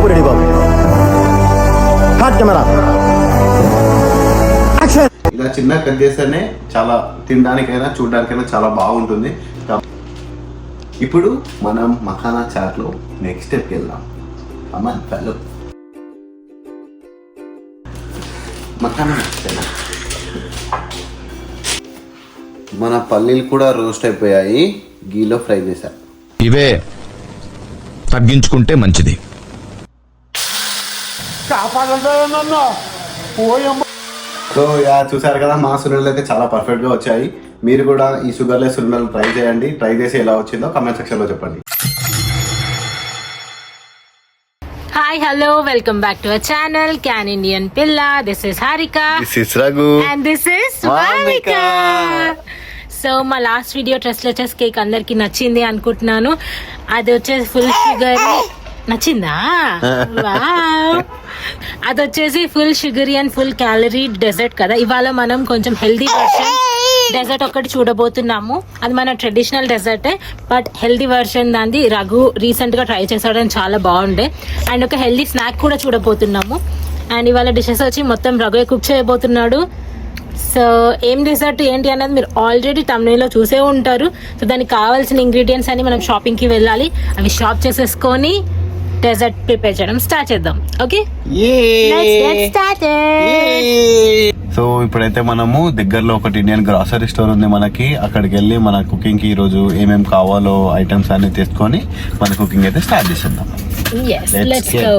బాబు ready బాబు. Camera ఇలా చిన్న cut చేస్తేనే చాలా తినడానికైనా చూడడానికైనా చాలా బాగుంటుంది. ఇప్పుడు మనం మఖానా చాట్లో నెక్స్ట్ స్టెప్కి వెళ్దాం. అమ్మ హలో మఖానా మన పల్లీలు కూడా రోస్ట్ అయిపోయాయి, గీలో ఫ్రై చేశారు. ఇవే తగ్గించుకుంటే మంచిది. సో చూసారు కదా, మా సున్నుండలు అయితే చాలా పర్ఫెక్ట్గా వచ్చాయి. మీరు కూడా ఈ షుగర్లెస్ సున్నుండలు ట్రై చేయండి. ట్రై చేసి ఎలా వచ్చిందో కామెంట్ సెక్షన్లో చెప్పండి. Hi, hello, welcome back to our channel, Can Indian Pilla. This is Harika. This is Raghu. And this is Vamika. So మా లాస్ట్ వీడియో ట్రెస్లెచెస్ కేక్ అందరికి నచ్చింది అనుకుంటున్నాను. అది వచ్చేసి ఫుల్ షుగర్ నచ్చిందా? అది వచ్చేసి full sugary and full calorie dessert కదా. ఇవాళ మనం కొంచెం హెల్దీ వర్షన్ డెజర్ట్ ఒకటి చూడబోతున్నాము. అది మన ట్రెడిషనల్ డెజర్టే, బట్ హెల్దీ వర్షన్ దాన్ని రఘు రీసెంట్ గా ట్రై చేసాడని చాలా బాగుండే. అండ్ ఒక హెల్దీ స్నాక్ కూడా చూడబోతున్నాము. అండ్ ఇవాళ డిషెస్ వచ్చి మొత్తం రఘువే కుక్ చేయబోతున్నాడు. సో ఏం డెజర్ట్ ఏంటి అనేది మీరు ఆల్రెడీ తమ్నైల్లో చూసే ఉంటారు. సో దానికి కావాల్సిన ఇంగ్రీడియంట్స్ అని మనం షాపింగ్కి వెళ్ళాలి. అవి షాప్ చేసేసుకొని డెజర్ట్ ప్రిపేర్ చేయడం స్టార్ట్ చేద్దాం. ఓకే, సో ఇప్పుడైతే మనము దగ్గరలో ఒకటి ఇండియన్ గ్రాసరీ స్టోర్ ఉంది మనకి. అక్కడికి వెళ్ళి మన కుకింగ్ కి ఈరోజు ఏమేమి కావాలో ఐటమ్స్ అన్ని తీసుకొని మన కుకింగ్ అయితే స్టార్ట్ చేసేద్దాం. Let's go.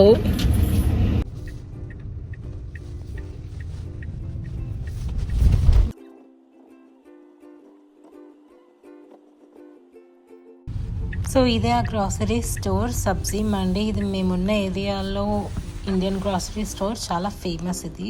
సో ఇదే ఆ గ్రాసరీ స్టోర్ సబ్జీ మండి. ఇది మేమున్న ఏరియాలో ఇండియన్ గ్రాసరీ స్టోర్, చాలా ఫేమస్ ఇది.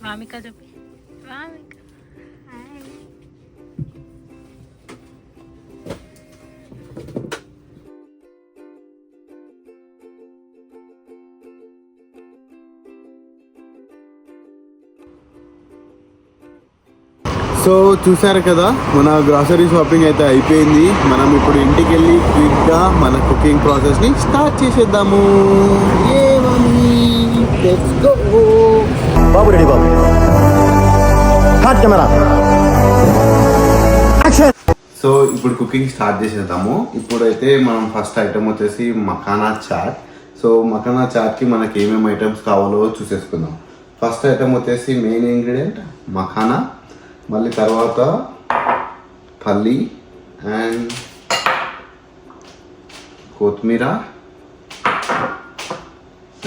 వామిక చెప్పి వామిక సో చూసారు కదా, మన గ్రాసరీ షాపింగ్ అయితే అయిపోయింది. మనం ఇప్పుడు ఇంటికి వెళ్ళి క్విక్గా మన కుకింగ్ ప్రాసెస్ని స్టార్ట్ చేసేద్దాము. బాబు రెడీ బాబు. కెమెరా సో ఇప్పుడు కుకింగ్ స్టార్ట్ చేసేద్దాము. ఇప్పుడైతే మనం ఫస్ట్ ఐటమ్ వచ్చేసి మఖానా చాట్. సో మఖానా చాట్కి మనకి ఏమేమి ఐటమ్స్ కావాలో చూసేసుకుందాం. ఫస్ట్ ఐటమ్ వచ్చేసి మెయిన్ ఇంగ్రీడియంట్ మఖానా, మళ్ళీ తర్వాత పల్లి అండ్ కొత్తిమీర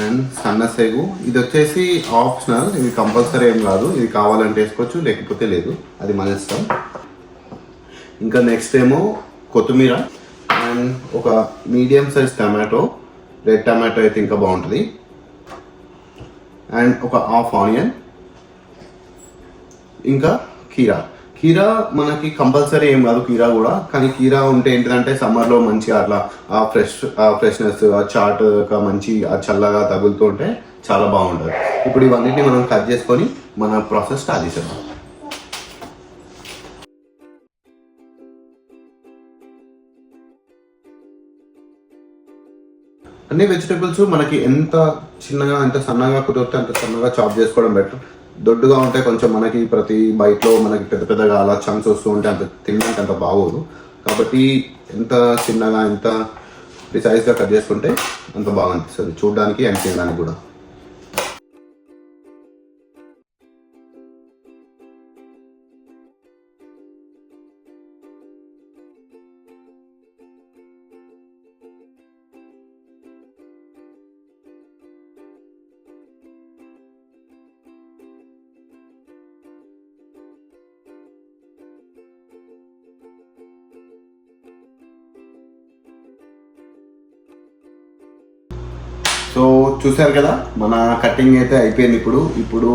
అండ్ సన్నసేగు. ఇది వచ్చేసి ఆప్షనల్, ఇది కంపల్సరీ ఏం కాదు. ఇది కావాలంటే వేసుకోవచ్చు, లేకపోతే లేదు, అది మన ఇష్టం. ఇంకా నెక్స్ట్ ఏమో కొత్తిమీర అండ్ ఒక medium size tomato, red tomato అయితే ఇంకా బాగుంటుంది, అండ్ ఒక హాఫ్ ఆనియన్, ఇంకా కీరా మనకి కంపల్సరీ ఏం కాదు కీరా కూడా, కానీ కీరా ఉంటే ఏంటిదంటే సమ్మర్లో మంచిగా అట్లా ఫ్రెష్నెస్ చాట్ మంచి చల్లగా తగులుతూ ఉంటే చాలా బాగుంటుంది. ఇప్పుడు ఇవన్నిటిని మనం కట్ చేసుకొని మన ప్రాసెస్ స్టార్ట్ చేసేద్దాం. అన్ని వెజిటేబుల్స్ మనకి ఎంత చిన్నగా ఎంత సన్నగా కుదిరితే అంత సన్నగా చాప్ చేసుకోవడం బెటర్. దొడ్డుగా ఉంటే కొంచెం మనకి ప్రతి బైట్లో మనకి పెద్ద పెద్దగా అలా చంక్స్ వస్తూ ఉంటే అంత తినడానికి అంత బాగోదు. కాబట్టి ఎంత చిన్నగా ఎంత ప్రిసైజ్గా కట్ చేసుకుంటే అంత బాగా అనిపిస్తుంది చూడడానికి అండ్ తినడానికి కూడా. సో చూసారు కదా మన కటింగ్ అయితే అయిపోయింది. ఇప్పుడు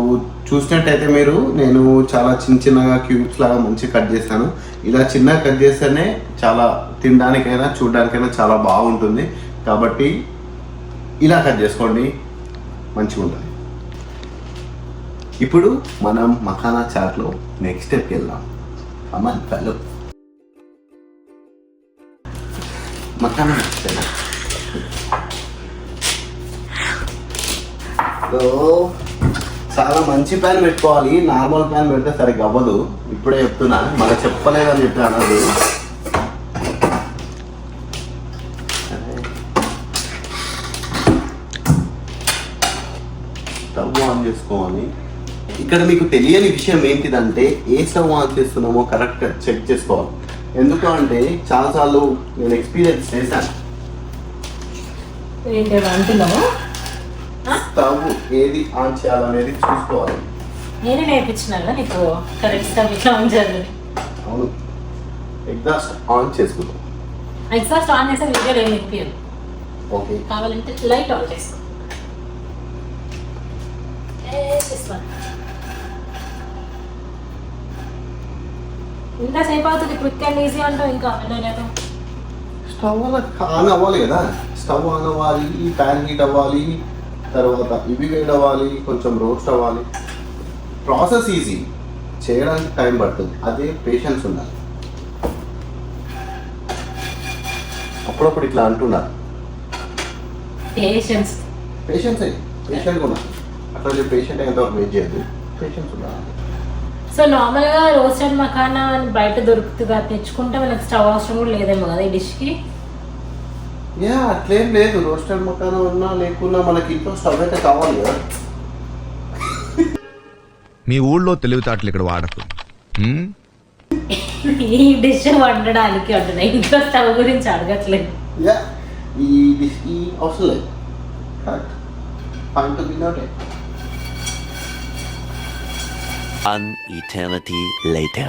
చూసినట్టయితే మీరు నేను చాలా చిన్నగా క్యూబ్స్ లాగా మంచిగా కట్ చేస్తాను. ఇలా చిన్నగా కట్ చేస్తేనే చాలా తినడానికైనా చూడడానికైనా చాలా బాగుంటుంది. కాబట్టి ఇలా కట్ చేసుకోండి, మంచిగా ఉంటుంది. ఇప్పుడు మనం మఖానా చాట్లో నెక్స్ట్ స్టెప్కి వెళ్దాం. అమ్మన్ హలో మఖానా చాట్. సో చాలా మంచి ప్యాన్ పెట్టుకోవాలి. నార్మల్ ప్యాన్ పెడితే సరిగ్గా అవ్వదు. ఇప్పుడే చెప్తున్నా, మళ్ళీ చెప్పలేదని చెప్పి అన్నది. స్టవ్ ఆన్ చేసుకోవాలి. ఇక్కడ మీకు తెలియని విషయం ఏంటిదంటే ఏ స్టవ్ ఆన్ చేస్తున్నామో కరెక్ట్గా చెక్ చేసుకోవాలి. ఎందుకు అంటే చాలాసార్లు నేను ఎక్స్పీరియన్స్ చేశాను. స్టవ్ ఏది ఆన్ చేయాలనేది చూసుకోవాలి. నేనే నేర్పించినా నీకు కరెక్ట్ స్టవ్ ఇట్లా ఆన్ చేయాలి. అవును, ఎగ్జాస్ట్ ఆన్ చేసుకుందాం. ఎగ్జాస్ట్ ఆన్ చేస్తే వీడియోలో ఏమి నింపియదు. ఓకే, కావాలంటే లైట్ ఆన్ చేసుకో. ఇంతసేపు అవుతుంది క్విక్ అండ్ ఈజీ అంటావు. ఇంకా లేదు, స్టవ్ ఆన్ అవ్వాలి కదా. స్టవ్ ఆన్ అవ్వాలి, ప్యాన్ హీట్ అవ్వాలి, తర్వాత ఇవి వేడి అవ్వాలి, కొంచెం రోస్ట్ అవ్వాలి. ప్రాసెస్ ఈజీ, చేయడానికి టైం పడుతుంది. అదే పేషెన్స్ ఉండాలి. అప్పుడప్పుడు ఇట్లా అంటున్నారు, పేషెన్స్ పేషెంట్గా ఉండాలి. అట్లా పేషెంట్ అయ్యేంతవరకు వెయిట్ చేయద్దు, పేషెన్స్ ఉండాలి. సో నార్మల్గా రోస్టెడ్ మఖానా బయట దొరుకుతుంది, అది తెచ్చుకుంటే మనకి స్టవ్ అవసరం కూడా లేదేమో కదా ఈ డిష్కి. యా, అట్లేం లేదు. రోస్టెడ్ మఖానా ఉన్నా లేకున్నా మనకి ఇంట్లో స్టవ్ అయితే కావాలి కదా. మీ ఊళ్ళో తెలివితేటలు ఇక్కడ వాడకు. ఈ డిష్ వండడానికి అంటున్నాయి, ఇంట్లో స్టవ్ గురించి అడగట్లేదు. యా, ఈ డిష్కి అవసరం లేదు. Correct, point to be noted. An eternity later.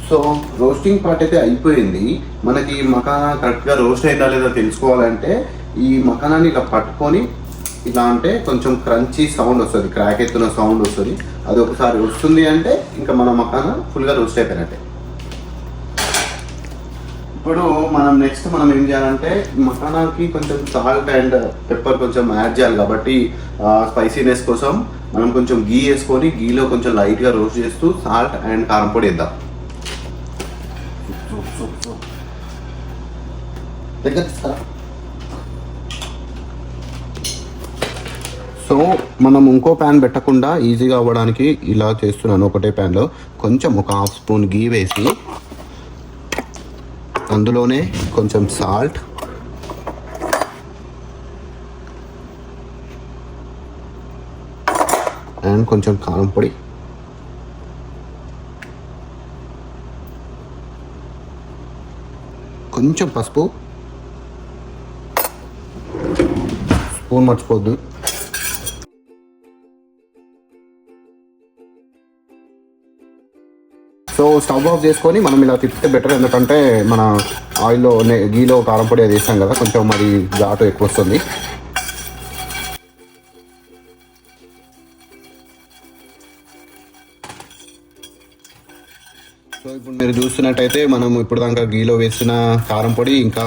So roasting part అయితే అయిపోయింది. మనకి మఖానా కరెక్ట్గా రోస్ట్ అయిందా లేదా తెలుసుకోవాలంటే ఈ మఖానాని ఇలా పట్టుకొని ఇలా అంటే కొంచెం క్రంచీ సౌండ్ వస్తుంది, క్రాక్ ఎత్తున సౌండ్ వస్తుంది. అది ఒకసారి వస్తుంది అంటే ఇంకా మన మఖానా ఫుల్గా రోస్ట్ అయిపోయినట్టే. ఇప్పుడు నెక్స్ట్ మనం ఏం చేయాలంటే మఖానాకి కొంచెం సాల్ట్ అండ్ పెప్పర్ కొంచెం యాడ్ చేయాలి. కాబట్టి స్పైసీనెస్ కోసం మనం కొంచెం గీ వేసుకొని గీలో కొంచెం లైట్గా రోస్ట్ చేస్తూ సాల్ట్ అండ్ కారం పొడి వేద్దాం. సో మనం ఇంకో ప్యాన్ పెట్టకుండా ఈజీగా అవ్వడానికి ఇలా చేస్తున్నాను. ఒకటే ప్యాన్లో కొంచెం ఒక హాఫ్ స్పూన్ గీ వేసి అందులోనే కొంచెం సాల్ట్, అండ్ కొంచెం కారం పొడి, కొంచెం పసుపు, స్పూన్ మర్చిపోద్దు. సో స్టవ్ ఆఫ్ చేసుకొని మనం ఇలా తిప్పితే బెటర్. ఎందుకంటే మన ఆయిల్లో గీలో కారం పొడి అది వేస్తాం కదా, కొంచెం మరి ఘాటు ఎక్కువ వస్తుంది. సో ఇప్పుడు మీరు చూస్తున్నట్టయితే మనం ఇప్పుడు దాకా గీలో వేసిన కారం పొడి ఇంకా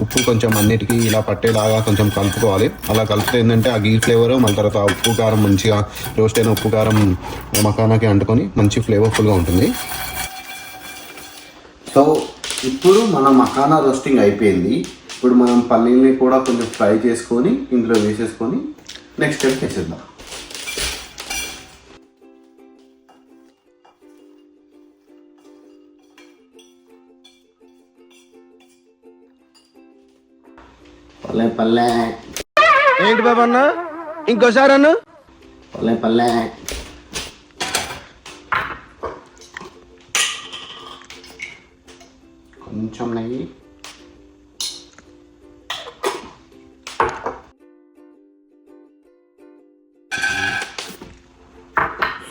ఉప్పు కొంచెం అన్నిటికీ ఇలా పట్టేలాగా కొంచెం కలుపుకోవాలి. అలా కలిపితే ఏంటంటే ఆ గీ ఫ్లేవర్ మళ్ళీ తర్వాత ఉప్పు కారం మంచిగా రోస్ట్ అయిన ఉప్పు కారం మఖానాకి అంటుకొని మంచి ఫ్లేవర్ఫుల్గా ఉంటుంది. సో ఇప్పుడు మన మఖానా రోస్టింగ్ అయిపోయింది. ఇప్పుడు మనం పల్లీల్ని కూడా కొంచెం ఫ్రై చేసుకొని ఇందులో వేసేసుకొని నెక్స్ట్ స్టెప్ వేసేద్దాం. పల్లె ఏంటి బాబా అన్న, ఇంకోసారి అన్న. పల్లె కొంచెం నెయ్యి,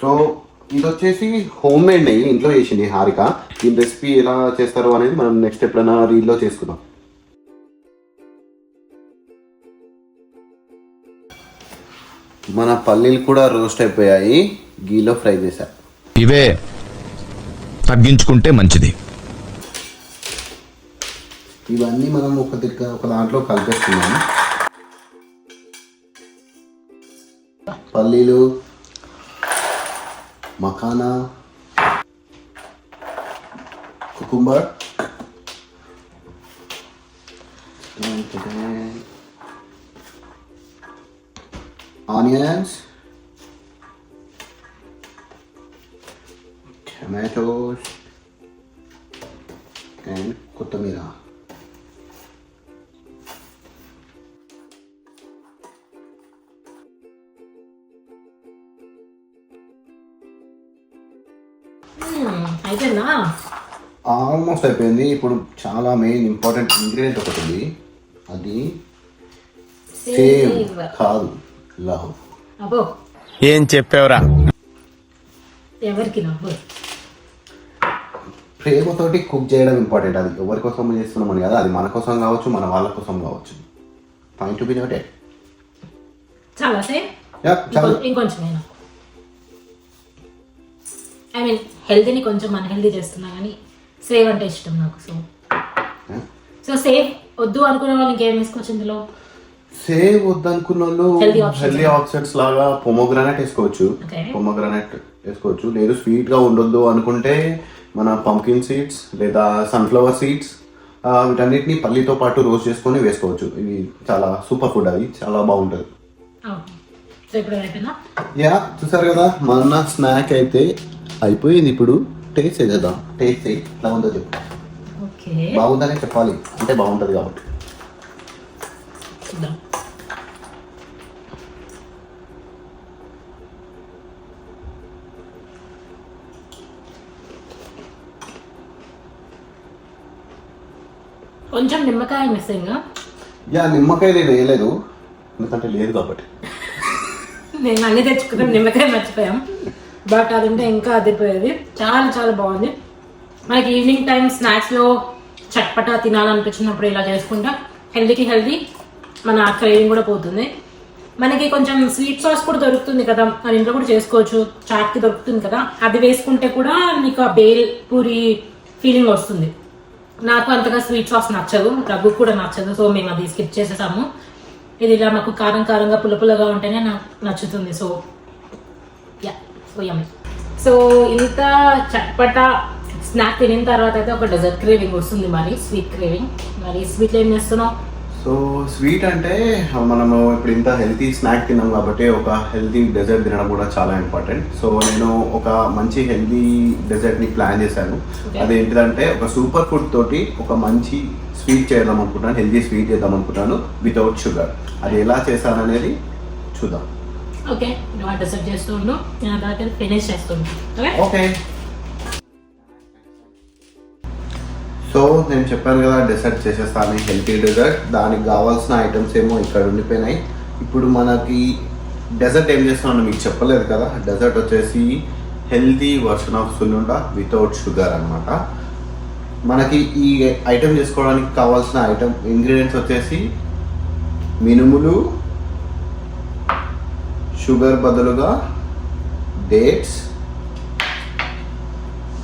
సో ఇది వచ్చేసి హోమ్ మేడ్ నెయ్యి, ఇంట్లో చేసింది హారిక. ఈ రెసిపీ ఎలా చేస్తారో అనేది మనం నెక్స్ట్ ఎప్పుడైనా రీల్లో చేసుకుందాం. మన పల్లీలు కూడా రోస్ట్ అయిపోయాయి, గీలో ఫ్రై చేశా. ఇవే తగ్గించుకుంటే మంచిది. ఇవన్నీ మనం ఒక దాంట్లో కలిపేస్తున్నాం. పల్లీలు, makhana, cucumber, onions, tomatoes and కొత్తిమీర. అయిపోయిందా? ఆల్మోస్ట్ అయిపోయింది. ఇప్పుడు చాలా మెయిన్ ఇంపార్టెంట్ ఇంగ్రీడియంట్ ఒకటి ఉంది, అది సేవ్ కాదు, లవ్. అబ్బో, ఏం చెప్పావురా? ఎవరికి నవ్వు? ప్రేమతోటి కుక్ చేయడం ఇంపార్టెంట్. అది ఎవరి కోసం చేస్తున్నామని కదా, అది మన కోసం కావచ్చు, మన వాళ్ళ కోసం కావచ్చు. Point to be noted. చాలా సేమ్. ఇంకొంచెం నేను ఐ మీన్ హెల్తీని కొంచెం అన్హెల్తీ చేస్తున్నా కానీ సేవ్ అంటే ఇష్టం నాకు. సో సేవ్ వద్దు అనుకునే వాళ్ళు ఇంకేం వేసుకోవచ్చు ఇందులో? సేవ్ వద్దనుకున్న వాళ్ళు హెల్తీ ఆప్షన్స్ లాగా పొమోగ్రానైట్ వేసుకోవచ్చు. పొమోగ్రానైట్ వేసుకోవచ్చు. లేదు స్వీట్ గా ఉండొద్దు అనుకుంటే మన పంకిన్ సీడ్స్ లేదా సన్ఫ్లవర్ సీడ్స్, వీటన్నిటిని పల్లీతో పాటు రోస్ట్ చేసుకొని వేసుకోవచ్చు. ఇవి చాలా సూపర్ ఫుడ్, అది చాలా బాగుంటుంది. యా, చూసారు కదా మన స్నాక్ అయితే అయిపోయింది. ఇప్పుడు టేస్ట్ చేద్దాం. టేస్ట్ చేయి, ఎలా ఉందో చెప్పు. బాగుందనే చెప్పాలి, అంటే బాగుంటుంది కాబట్టి. కొంచెం నిమ్మకాయ మిస్సింగ్. యా, నిమ్మకాయ నేను వేయలేదు ఎందుకంటే లేదు కాబట్టి. నేను అన్ని తెచ్చుకున్నాం, నిమ్మకాయ మర్చిపోయాం. బట్ అది ఉంటే ఇంకా అదిరిపోయేది. చాలా చాలా బాగుంది. మనకి ఈవినింగ్ టైం స్నాక్స్లో చట్పటా తినాలనిపించినప్పుడు ఇలా చేసుకుంటా హెల్దీకి హెల్దీ, మన క్రేవింగ్ కూడా పోతుంది. మనకి కొంచెం స్వీట్ సాస్ కూడా దొరుకుతుంది కదా, మన ఇంట్లో కూడా చేసుకోవచ్చు. చాట్కి దొరుకుతుంది కదా, అది వేసుకుంటే కూడా నీకు ఆ బేల్ పూరి ఫీలింగ్ వస్తుంది. నాకు అంతగా స్వీట్ సాస్ నచ్చదు, రఘు కూడా నచ్చదు. సో మేము అది స్కిప్ చేసేసాము. ఇది ఇలా మాకు కారం కారంగా పుల్ల పుల్లగా ఉంటేనే నాకు నచ్చుతుంది. So yeah, so yummy. So ఇంత చట్పటా స్నాక్ తినిన తర్వాత అయితే ఒక డెజర్ట్ క్రేవింగ్ వస్తుంది, మరి స్వీట్ క్రేవింగ్. మరి స్వీట్లో ఏం చేస్తున్నావు? సో స్వీట్ అంటే మనము ఇప్పుడు ఇంత హెల్తీ స్నాక్ తిన్నాం కాబట్టి ఒక హెల్తీ డెజర్ట్ తినడం కూడా చాలా ఇంపార్టెంట్. సో నేను ఒక మంచి హెల్తీ డెజర్ట్ని ప్లాన్ చేశాను. అదేంటిదంటే ఒక సూపర్ ఫుడ్ తోటి ఒక మంచి స్వీట్ చేద్దాం అనుకుంటాను, హెల్తీ స్వీట్ చేద్దాం అనుకుంటాను వితౌట్ షుగర్. అది ఎలా చేశాననేది చూద్దాం. ఓకే, నువ్వు ఆ డెజర్ట్ చేస్తూ ఉండు, నేను ఆ తర్వాత ఫినిష్ చేస్తున్నాను. ఓకే. సో నేను చెప్పాను కదా డెజర్ట్ చేసేస్తాను, హెల్తీ డెజర్ట్. దానికి కావాల్సిన ఐటమ్స్ ఏమో ఇక్కడ ఉండిపోయినాయి. ఇప్పుడు మనకి డెజర్ట్ ఏం చేస్తున్నాను మీకు చెప్పలేదు కదా. డెజర్ట్ వచ్చేసి హెల్తీ వర్షన్ ఆఫ్ సున్నుండా వితౌట్ షుగర్ అనమాట. మనకి ఈ ఐటమ్ చేసుకోవడానికి కావాల్సిన ఇంగ్రీడియంట్స్ వచ్చేసి మినుములు, షుగర్ బదులుగా డేట్స్,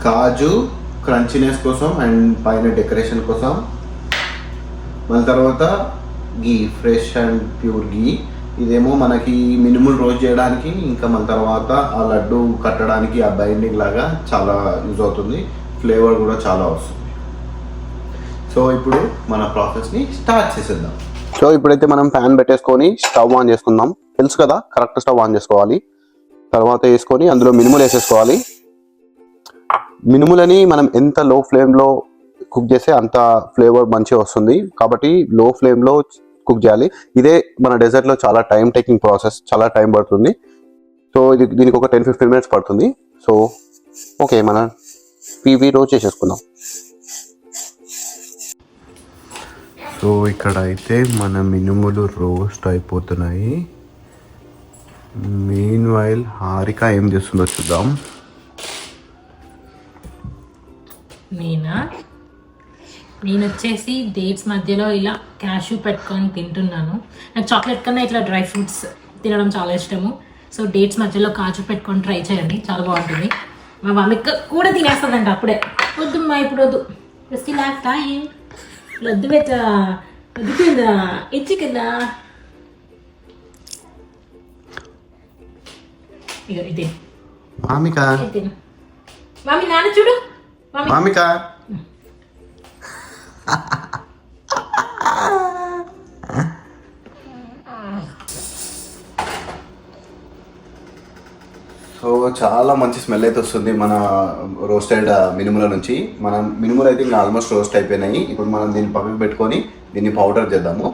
కాజు క్రంచీనెస్ కోసం అండ్ పైన డెకరేషన్ కోసం, మళ్ళీ తర్వాత గీ, ఫ్రెష్ అండ్ ప్యూర్ గీ. ఇదేమో మనకి మినిమల్ రోస్ట్ చేయడానికి, ఇంకా మన తర్వాత ఆ లడ్డు కట్టడానికి ఆ బైండింగ్ లాగా చాలా యూజ్ అవుతుంది. ఫ్లేవర్ కూడా చాలా వస్తుంది. సో ఇప్పుడు మన ప్రాసెస్ని స్టార్ట్ చేసేద్దాం. సో ఇప్పుడైతే మనం ప్యాన్ పెట్టేసుకొని స్టవ్ ఆన్ చేసుకుందాం. తెలుసు కదా, కరెక్ట్ స్టవ్ ఆన్ చేసుకోవాలి. తర్వాత వేసుకొని అందులో మినుములు వేసేసుకోవాలి. మినుములని మనం ఎంత లో ఫ్లేమ్లో కుక్ చేస్తే అంత ఫ్లేవర్ మంచిగా వస్తుంది, కాబట్టి లో ఫ్లేమ్లో కుక్ చేయాలి. ఇదే మన డెజర్ట్లో చాలా టైం టేకింగ్ ప్రాసెస్, చాలా టైం పడుతుంది. సో దీనికి ఒక 10-15 minutes పడుతుంది. సో ఓకే, మనం ఇవి రోస్ట్ చేసేసుకుందాం. సో ఇక్కడ అయితే మన మినుములు రోస్ట్ అయిపోతున్నాయి. మీన్ వైల్ హారిక ఏం చేస్తుందో చూద్దాం. నేను వచ్చేసి డేట్స్ మధ్యలో ఇలా క్యాష్యూ పెట్టుకొని తింటున్నాను. నాకు చాక్లెట్ కన్నా ఇట్లా డ్రై ఫ్రూట్స్ తినడం చాలా ఇష్టము. సో డేట్స్ మధ్యలో కాజు పెట్టుకొని ట్రై చేయండి, చాలా బాగుంటుంది. మా మమ్మీ కూడా తినేస్తుందంట అప్పుడే. వద్దుమ్మా ఇప్పుడు వద్దు, స్టిల్ హ్యావ్ టైం. వద్దు బెట్ట, వద్దు కింద ఇచ్చి కింద. ఇక ఇది మామిక తిను. మమ్మీ నాన్న చూడు, మమ్మీ మామిక. సో చాలా మంచి స్మెల్ అయితే వస్తుంది మన రోస్టెడ్ మినుముల నుంచి. మన మినుములు అయితే ఇంకా ఆల్మోస్ట్ రోస్ట్ అయిపోయినాయి. ఇప్పుడు మనం దీన్ని పక్కకు పెట్టుకొని దీన్ని పౌడర్ చేద్దాము.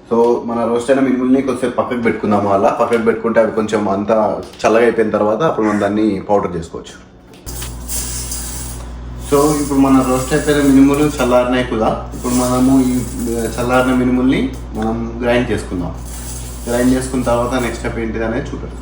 సో మన రోస్ట్ అయిన మినుముల్ని కొంచెం పక్కకు పెట్టుకుందాము. అలా పక్కకు పెట్టుకుంటే అవి కొంచెం అంతా చల్లగా అయిపోయిన తర్వాత అప్పుడు మనం దాన్ని పౌడర్ చేసుకోవచ్చు. సో ఇప్పుడు మన రోస్ట్ అయిపోయిన మినుములు చల్లారినాయి కూడా. ఇప్పుడు మనము ఈ చల్లారిన మినుముల్ని మనం గ్రైండ్ చేసుకుందాం. గ్రైండ్ చేసుకున్న తర్వాత నెక్స్ట్ స్టెప్ ఏంటిది అనేది చూద్దాం.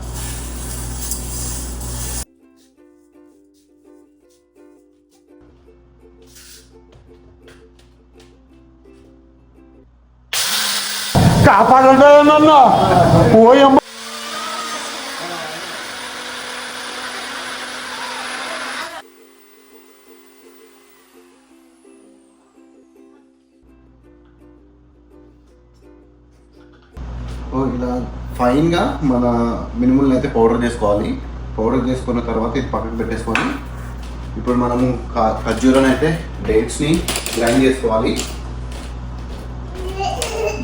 ఇలా ఫైన్గా మన మినుములను అయితే పౌడర్ చేసుకోవాలి. పౌడర్ చేసుకున్న తర్వాత ఇది పక్కకు పెట్టేసుకొని ఇప్పుడు మనము ఖర్జూరాన్ని అయితే డేట్స్ని గ్రైండ్ చేసుకోవాలి.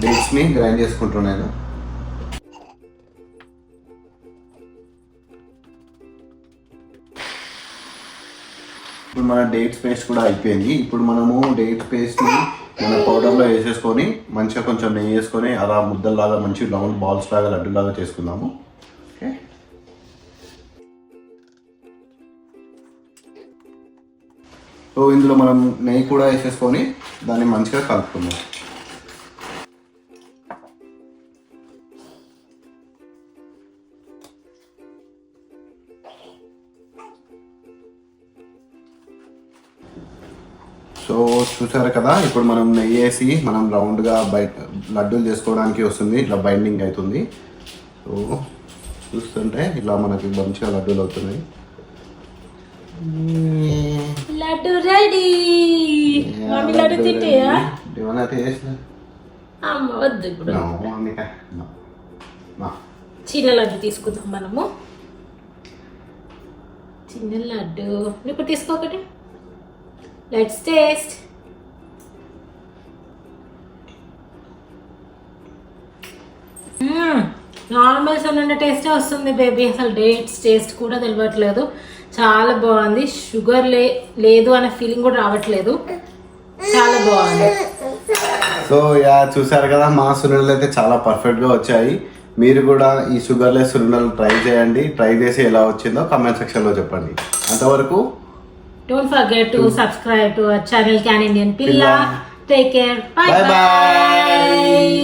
డేట్స్ని గ్రైండ్ చేసుకుంటున్నాను. ఇప్పుడు మన డేట్స్ పేస్ట్ కూడా అయిపోయింది. ఇప్పుడు మనము డేట్స్ పేస్ట్ని మన పౌడర్లో వేసేసుకొని మంచిగా కొంచెం నెయ్యి వేసుకొని అలా ముద్దల్లాగా మంచి రౌండ్ బాల్స్ లాగా లడ్డులాగా చేసుకుందాము. ఓకే, సో ఇందులో మనం నెయ్యి కూడా వేసేసుకొని దాన్ని మంచిగా కలుపుకుందాం. సో చూసారు కదా, ఇప్పుడు మనం నెయ్యి వేసి మనం రౌండ్గా లడ్డూలు చేసుకోవడానికి వస్తుంది. ఇట్లా బైండింగ్ అవుతుంది. సో చూస్తుంటే ఇలా మనకి మంచిగా లడ్డూలు అవుతున్నాయి. లడ్డు రెడీ. మమ్మీ లడ్డు తింటాయా? ఏమన్నా టేస్ట్? అమ్మ వద్దు, ఇప్పుడు చిన్న లడ్డు తీసుకుందాం మనము. చిన్న లడ్డు ఇప్పుడు తీసుకోకటి. Let's taste. నార్మల్ సొన్న టేస్టే వస్తుంది బేబీ. అసలు డేట్స్ టేస్ట్ కూడా తెలియట్లేదు. చాలా బాగుంది. షుగర్ లేదు అనే ఫీలింగ్ కూడా రావట్లేదు. చాలా బాగుంది. సో యా చూసారు కదా, మా సున్నుండలు అయితే చాలా పర్ఫెక్ట్గా వచ్చాయి. మీరు కూడా ఈ షుగర్లెస్ సున్నుండలు ట్రై చేయండి. ట్రై చేసి ఎలా వచ్చిందో కామెంట్ సెక్షన్లో చెప్పండి. అంతవరకు don't forget to subscribe to our channel Can Indian Pilla. Take care. Bye bye.